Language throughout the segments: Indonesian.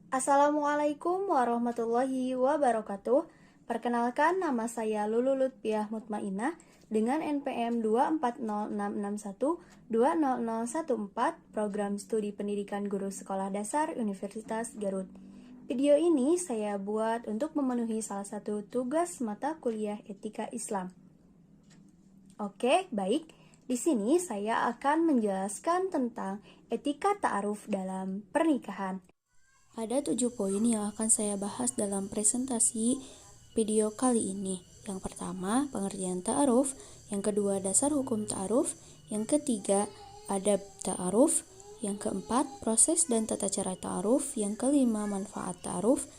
Assalamualaikum warahmatullahi wabarakatuh. Perkenalkan, nama saya Lulu Lutfiah Mutmainah dengan NPM 24066120014, Program Studi Pendidikan Guru Sekolah Dasar Universitas Garut. Video ini saya buat untuk memenuhi salah satu tugas mata kuliah Etika Islam. Oke, baik. Di sini saya akan menjelaskan tentang etika ta'aruf dalam pernikahan. Ada 7 poin yang akan saya bahas dalam presentasi video kali ini. Yang pertama, pengertian ta'aruf. Yang kedua, dasar hukum ta'aruf. Yang ketiga, adab ta'aruf. Yang keempat, proses dan tata cara ta'aruf. Yang kelima, manfaat ta'aruf.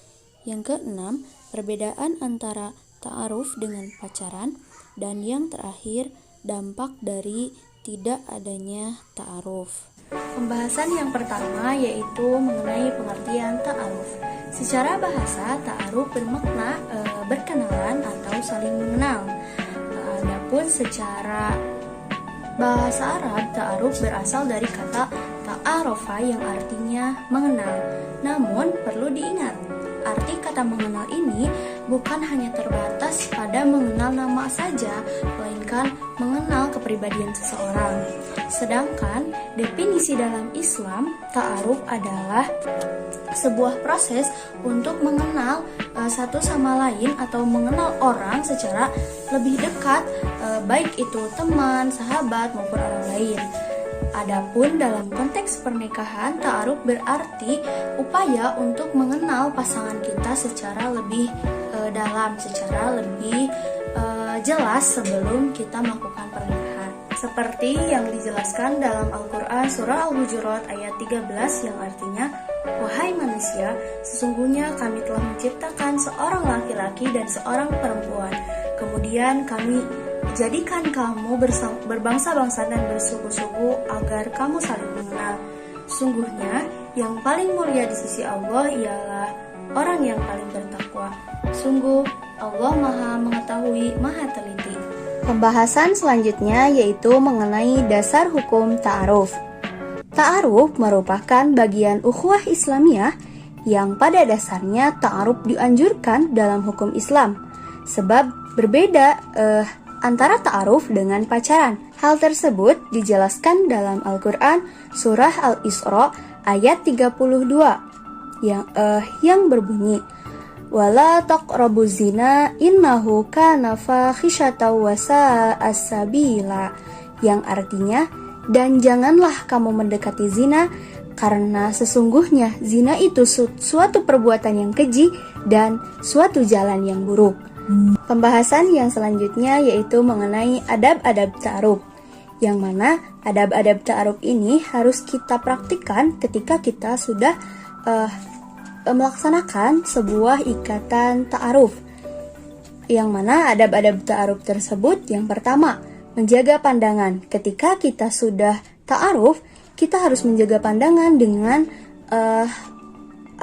Yang keenam, perbedaan antara ta'aruf dengan pacaran. Dan yang terakhir, dampak dari tidak adanya ta'aruf. Pembahasan yang pertama yaitu mengenai pengertian ta'aruf. Secara bahasa, ta'aruf bermakna berkenalan atau saling mengenal. Adapun secara bahasa Arab, ta'aruf berasal dari kata ta'arofa yang artinya mengenal. Namun perlu diingat, arti kata mengenal ini bukan hanya terbatas pada mengenal nama saja, melainkan mengenal kepribadian seseorang. Sedangkan definisi dalam Islam, ta'aruf adalah sebuah proses untuk mengenal satu sama lain atau mengenal orang secara lebih dekat, baik itu teman, sahabat maupun orang lain. Adapun dalam konteks pernikahan, ta'aruf berarti upaya untuk mengenal pasangan kita secara lebih dalam, secara lebih jelas sebelum kita melakukan pernikahan. Seperti yang dijelaskan dalam Al-Quran surah Al-Hujurat ayat 13 yang artinya, "Wahai manusia, sesungguhnya kami telah menciptakan seorang laki-laki dan seorang perempuan. Kemudian kami jadikan kamu berbangsa-bangsa dan bersuku-suku agar kamu saling mengenal. Sungguhnya yang paling mulia di sisi Allah ialah orang yang paling bertakwa. Sungguh Allah Maha Mengetahui, Maha Teliti." Pembahasan selanjutnya yaitu mengenai dasar hukum ta'aruf. Ta'aruf merupakan bagian ukhuwah Islamiyah yang pada dasarnya ta'aruf dianjurkan dalam hukum Islam, sebab berbeda antara ta'aruf dengan pacaran. Hal tersebut dijelaskan dalam Al-Quran surah Al-Isra ayat 32 yang berbunyi, "Wala taqrabuz zina innahu kana fahisyatan wa sa'a sabila," yang artinya, dan janganlah kamu mendekati zina karena sesungguhnya zina itu suatu perbuatan yang keji dan suatu jalan yang buruk. Pembahasan yang selanjutnya yaitu mengenai adab-adab ta'aruf, yang mana adab-adab ta'aruf ini harus kita praktikkan ketika kita sudah melaksanakan sebuah ikatan ta'aruf. Yang mana adab-adab ta'aruf tersebut, yang pertama, menjaga pandangan. Ketika kita sudah ta'aruf, kita harus menjaga pandangan dengan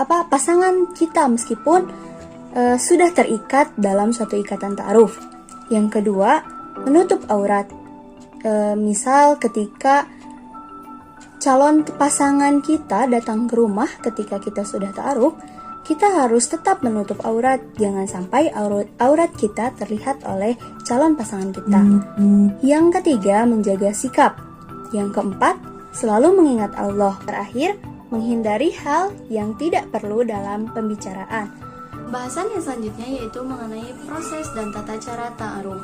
pasangan kita meskipun sudah terikat dalam suatu ikatan ta'aruf. Yang kedua, menutup aurat. Misal ketika calon pasangan kita datang ke rumah ketika kita sudah ta'aruf, kita harus tetap menutup aurat. Jangan sampai aurat kita terlihat oleh calon pasangan kita. Yang ketiga, menjaga sikap. Yang keempat, selalu mengingat Allah. Terakhir, menghindari hal yang tidak perlu dalam pembicaraan. Bahasan yang selanjutnya yaitu mengenai proses dan tata cara ta'aruf.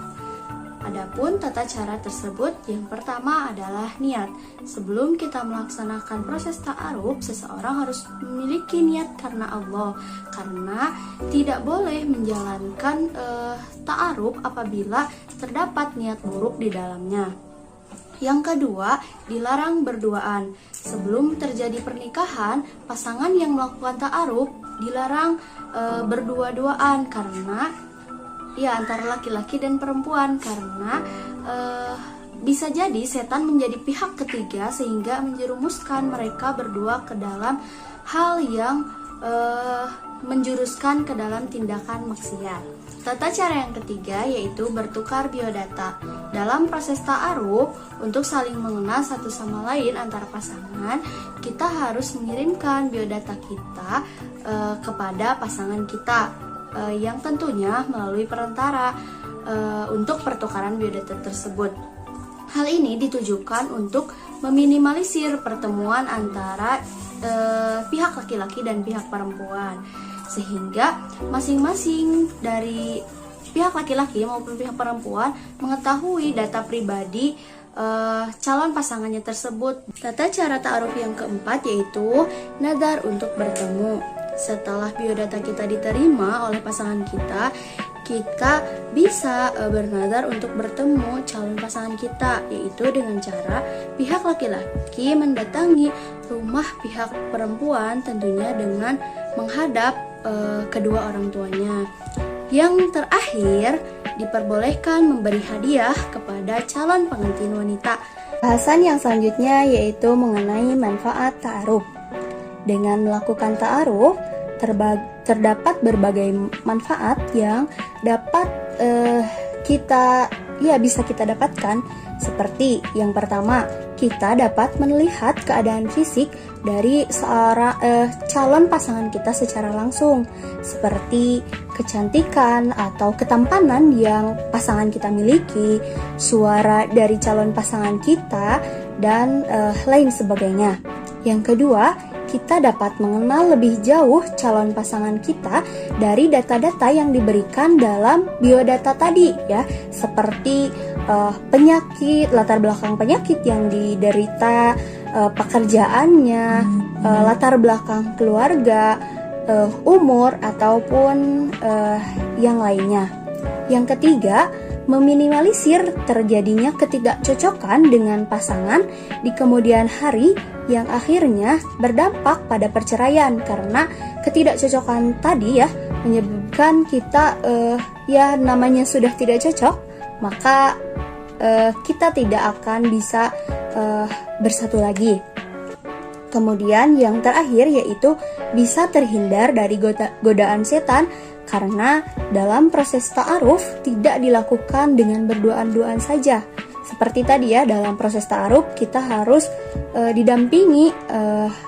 Adapun tata cara tersebut, yang pertama adalah niat. Sebelum kita melaksanakan proses ta'aruf, seseorang harus memiliki niat karena Allah, karena tidak boleh menjalankan ta'aruf apabila terdapat niat buruk di dalamnya. Yang kedua, dilarang berduaan. Sebelum terjadi pernikahan, pasangan yang melakukan ta'aruf dilarang berdua-duaan karena antara laki-laki dan perempuan, karena bisa jadi setan menjadi pihak ketiga sehingga menjerumuskan mereka berdua ke dalam hal yang menjuruskan ke dalam tindakan maksiat. Tata cara yang ketiga yaitu bertukar biodata. Dalam proses ta'aruf, untuk saling mengenal satu sama lain antara pasangan, kita harus mengirimkan biodata kita kepada pasangan kita, yang tentunya melalui perantara untuk pertukaran biodata tersebut. Hal ini ditujukan untuk meminimalisir pertemuan antara pihak laki-laki dan pihak perempuan, sehingga masing-masing dari pihak laki-laki maupun pihak perempuan mengetahui data pribadi calon pasangannya tersebut. Tata cara ta'aruf yang keempat yaitu nadar untuk bertemu. Setelah biodata kita diterima oleh pasangan kita bisa bernadar untuk bertemu calon pasangan kita, yaitu dengan cara pihak laki-laki mendatangi rumah pihak perempuan, tentunya dengan menghadap kedua orang tuanya. Yang terakhir, diperbolehkan memberi hadiah kepada calon pengantin wanita. Bahasan yang selanjutnya yaitu mengenai manfaat ta'aruf. Dengan melakukan ta'aruf, terdapat berbagai manfaat yang dapat bisa kita dapatkan, seperti yang pertama, kita dapat melihat keadaan fisik dari seorang calon pasangan kita secara langsung, seperti kecantikan atau ketampanan yang pasangan kita miliki, suara dari calon pasangan kita, dan lain sebagainya. Yang kedua, kita dapat mengenal lebih jauh calon pasangan kita dari data-data yang diberikan dalam biodata tadi, ya, seperti penyakit, latar belakang penyakit yang diderita, pekerjaannya, latar belakang keluarga, umur, ataupun yang lainnya. Yang ketiga, meminimalisir terjadinya ketidakcocokan dengan pasangan di kemudian hari yang akhirnya berdampak pada perceraian, karena ketidakcocokan tadi ya menyebabkan kita namanya sudah tidak cocok, maka kita tidak akan bisa bersatu lagi. Kemudian yang terakhir yaitu bisa terhindar dari godaan setan, karena dalam proses ta'aruf tidak dilakukan dengan berduaan-duaan saja. Seperti tadi ya, dalam proses ta'aruf kita harus didampingi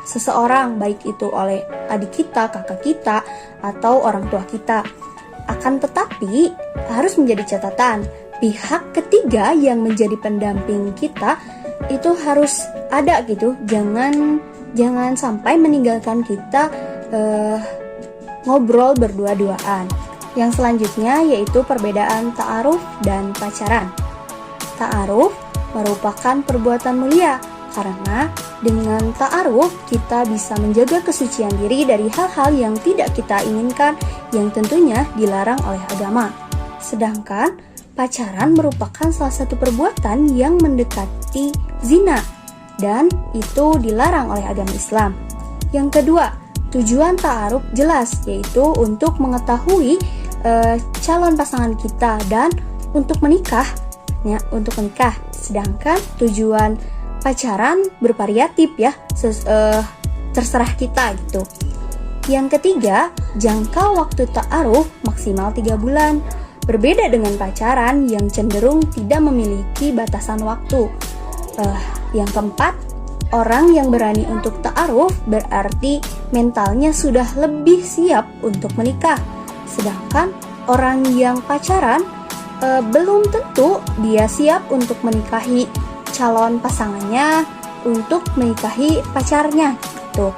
seseorang, baik itu oleh adik kita, kakak kita, atau orang tua kita. Akan tetapi harus menjadi catatan, pihak ketiga yang menjadi pendamping kita itu harus ada gitu. Jangan sampai meninggalkan kita ngobrol berdua-duaan. Yang selanjutnya yaitu perbedaan ta'aruf dan pacaran. Ta'aruf merupakan perbuatan mulia, karena dengan ta'aruf kita bisa menjaga kesucian diri dari hal-hal yang tidak kita inginkan, yang tentunya dilarang oleh agama. Sedangkan pacaran merupakan salah satu perbuatan yang mendekati zina, dan itu dilarang oleh agama Islam. Yang kedua, tujuan ta'aruf jelas, yaitu untuk mengetahui calon pasangan kita dan untuk menikah. Sedangkan tujuan pacaran bervariatif ya, terserah kita gitu. Yang ketiga, jangka waktu ta'aruf maksimal 3 bulan. Berbeda dengan pacaran yang cenderung tidak memiliki batasan waktu. Yang keempat, orang yang berani untuk ta'aruf berarti mentalnya sudah lebih siap untuk menikah. Sedangkan orang yang pacaran belum tentu dia siap untuk menikahi calon pasangannya, untuk menikahi pacarnya gitu.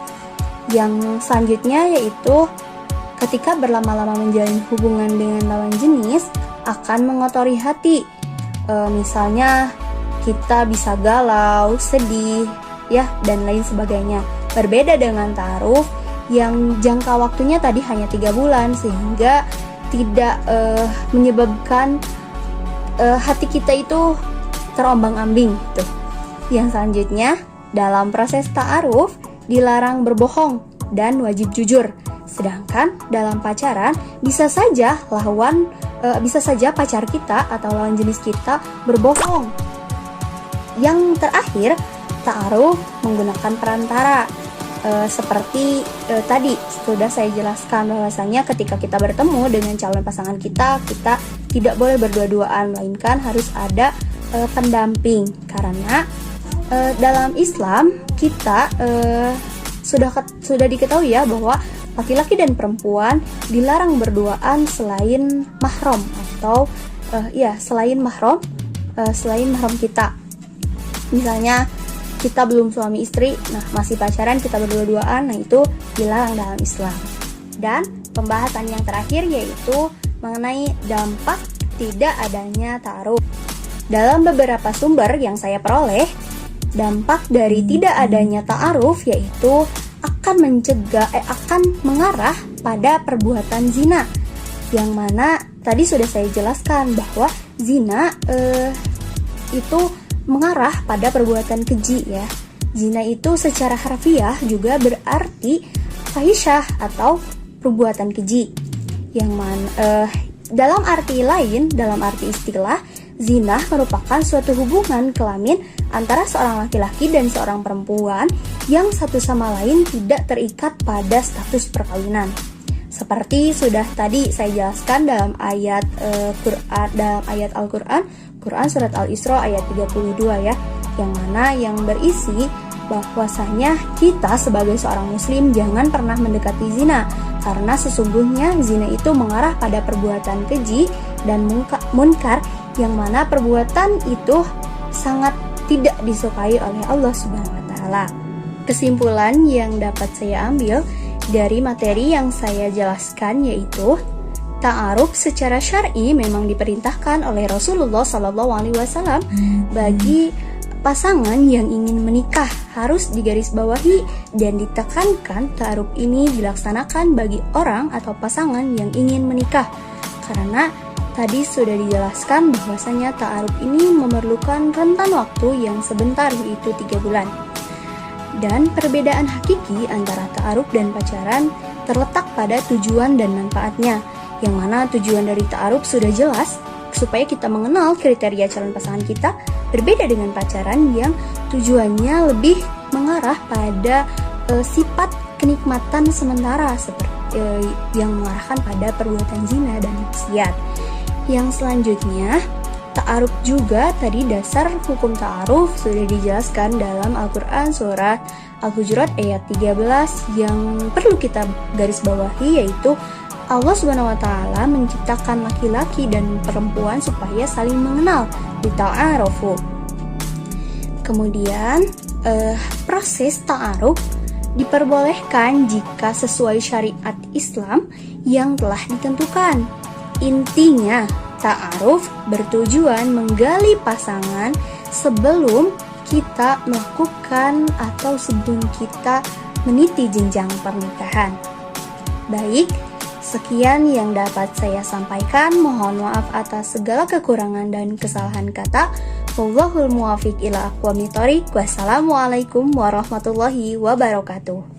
Yang selanjutnya yaitu ketika berlama-lama menjalin hubungan dengan lawan jenis akan mengotori hati. Misalnya kita bisa galau, sedih, ya, dan lain sebagainya. Berbeda dengan ta'aruf yang jangka waktunya tadi hanya 3 bulan, sehingga tidak menyebabkan hati kita itu terombang-ambing gitu. Yang selanjutnya, dalam proses ta'aruf dilarang berbohong dan wajib jujur. Sedangkan dalam pacaran bisa saja pacar kita atau lawan jenis kita berbohong. Yang terakhir, ta'aruf menggunakan perantara. Seperti tadi sudah saya jelaskan bahwasanya ketika kita bertemu dengan calon pasangan kita tidak boleh berdua-duaan, melainkan harus ada pendamping. Karena dalam Islam kita sudah diketahui ya bahwa laki-laki dan perempuan dilarang berduaan selain mahram atau selain mahram kita. Misalnya kita belum suami istri, masih pacaran, kita berdua-duaan, itu dilarang dalam Islam. Dan pembahasan yang terakhir yaitu mengenai dampak tidak adanya ta'aruf. Dalam beberapa sumber yang saya peroleh, dampak dari tidak adanya ta'aruf yaitu akan mengarah pada perbuatan zina. Yang mana tadi sudah saya jelaskan bahwa zina itu mengarah pada perbuatan keji ya. Zina itu secara harfiah juga berarti fahisyah atau perbuatan keji. Yang mana dalam arti lain, dalam arti istilah, zina merupakan suatu hubungan kelamin antara seorang laki-laki dan seorang perempuan yang satu sama lain tidak terikat pada status perkawinan. Seperti sudah tadi saya jelaskan dalam ayat Al-Qur'an, Quran surat Al-Isra ayat 32 ya, yang mana yang berisi bahwasanya kita sebagai seorang muslim jangan pernah mendekati zina, karena sesungguhnya zina itu mengarah pada perbuatan keji dan munkar, yang mana perbuatan itu sangat tidak disukai oleh Allah Subhanahu wa taala. Kesimpulan yang dapat saya ambil dari materi yang saya jelaskan yaitu ta'aruf secara syar'i memang diperintahkan oleh Rasulullah SAW bagi pasangan yang ingin menikah. Harus digarisbawahi dan ditekankan ta'aruf ini dilaksanakan bagi orang atau pasangan yang ingin menikah. Karena tadi sudah dijelaskan bahwasanya ta'aruf ini memerlukan rentan waktu yang sebentar, yaitu 3 bulan. Dan perbedaan hakiki antara ta'aruf dan pacaran terletak pada tujuan dan manfaatnya. Yang mana tujuan dari ta'aruf sudah jelas, supaya kita mengenal kriteria calon pasangan kita, berbeda dengan pacaran yang tujuannya lebih mengarah pada sifat kenikmatan sementara, seperti yang mengarahkan pada perbuatan zina dan maksiat. Yang selanjutnya, ta'aruf juga tadi dasar hukum ta'aruf sudah dijelaskan dalam Al-Quran surat Al-Hujurat ayat 13 yang perlu kita garis bawahi, yaitu Allah Subhanahu wa taala menciptakan laki-laki dan perempuan supaya saling mengenal, lita'arufu. Kemudian proses ta'aruf diperbolehkan jika sesuai syariat Islam yang telah ditentukan. Intinya, ta'aruf bertujuan menggali pasangan sebelum kita melakukan atau sebelum kita meniti jenjang pernikahan. Baik, sekian yang dapat saya sampaikan. Mohon maaf atas segala kekurangan dan kesalahan kata. Wallahul muwaffiq ila aqwamit thoriq. Wassalamualaikum warahmatullahi wabarakatuh.